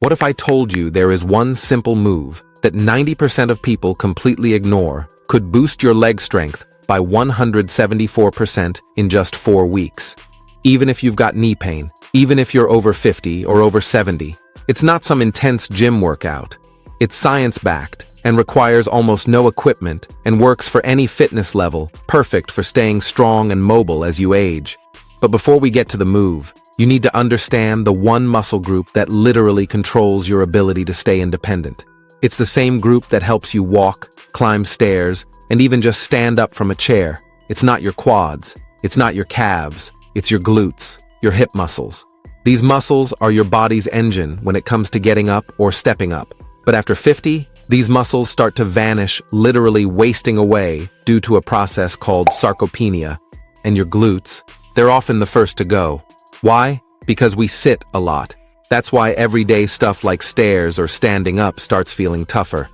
What if I told you there is one simple move that 90% of people completely ignore, could boost your leg strength by 174% in just 4 weeks? Even if you've got knee pain, even if you're over 50 or over 70, it's not some intense gym workout. It's science-backed and requires almost no equipment and works for any fitness level, perfect for staying strong and mobile as you age. But before we get to the move, you need to understand the one muscle group that literally controls your ability to stay independent. It's the same group that helps you walk, climb stairs, and even just stand up from a chair. It's not your quads, it's not your calves, it's your glutes, your hip muscles. These muscles are your body's engine when it comes to getting up or stepping up. But after 50, these muscles start to vanish, literally wasting away due to a process called sarcopenia. And your glutes, they're often the first to go. Why? Because we sit a lot. That's why everyday stuff like stairs or standing up starts feeling tougher.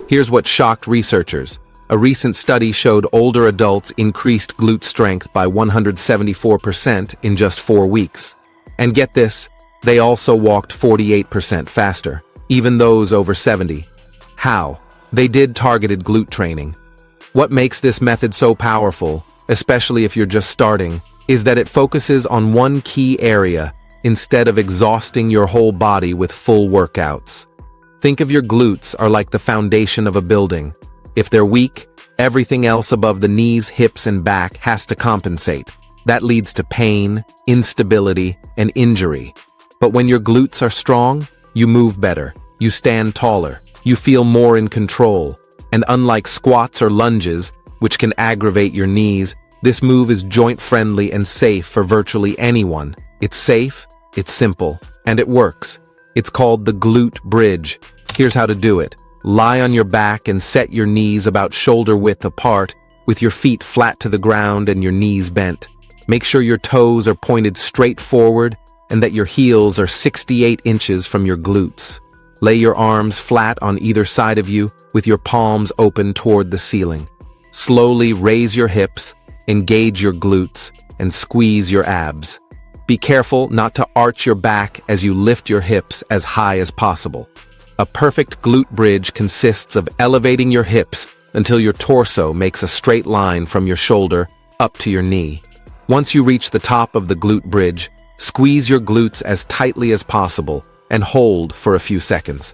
Here's what shocked researchers. A recent study showed older adults increased glute strength by 174% in just 4 weeks. And get this, they also walked 48% faster, even those over 70. How? They did targeted glute training. What makes this method so powerful, especially if you're just starting, is that it focuses on one key area instead of exhausting your whole body with full workouts. Think of your glutes are like the foundation of a building. If they're weak, everything else above the knees, hips, and back has to compensate. That leads to pain, instability, and injury. But when your glutes are strong, you move better, you stand taller, you feel more in control. And unlike squats or lunges, which can aggravate your knees, this move is joint-friendly and safe for virtually anyone. It's safe, it's simple, and it works. It's called the glute bridge. Here's how to do it. Lie on your back and set your knees about shoulder width apart, with your feet flat to the ground and your knees bent. Make sure your toes are pointed straight forward and that your heels are 68 inches from your glutes. Lay your arms flat on either side of you with your palms open toward the ceiling. Slowly raise your hips, engage your glutes, and squeeze your abs. Be careful not to arch your back as you lift your hips as high as possible. A perfect glute bridge consists of elevating your hips until your torso makes a straight line from your shoulder up to your knee. Once you reach the top of the glute bridge, squeeze your glutes as tightly as possible and hold for a few seconds.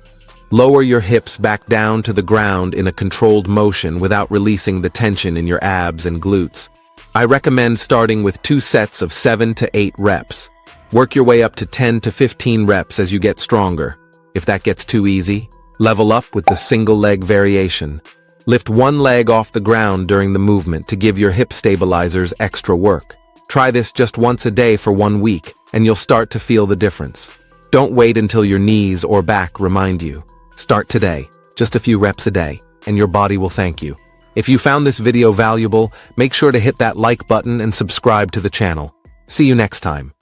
Lower your hips back down to the ground in a controlled motion without releasing the tension in your abs and glutes. I recommend starting with 2 sets of 7 to 8 reps. Work your way up to 10 to 15 reps as you get stronger. If that gets too easy, level up with the single leg variation. Lift one leg off the ground during the movement to give your hip stabilizers extra work. Try this just once a day for 1 week, and you'll start to feel the difference. Don't wait until your knees or back remind you. Start today, just a few reps a day, and your body will thank you. If you found this video valuable, make sure to hit that like button and subscribe to the channel. See you next time.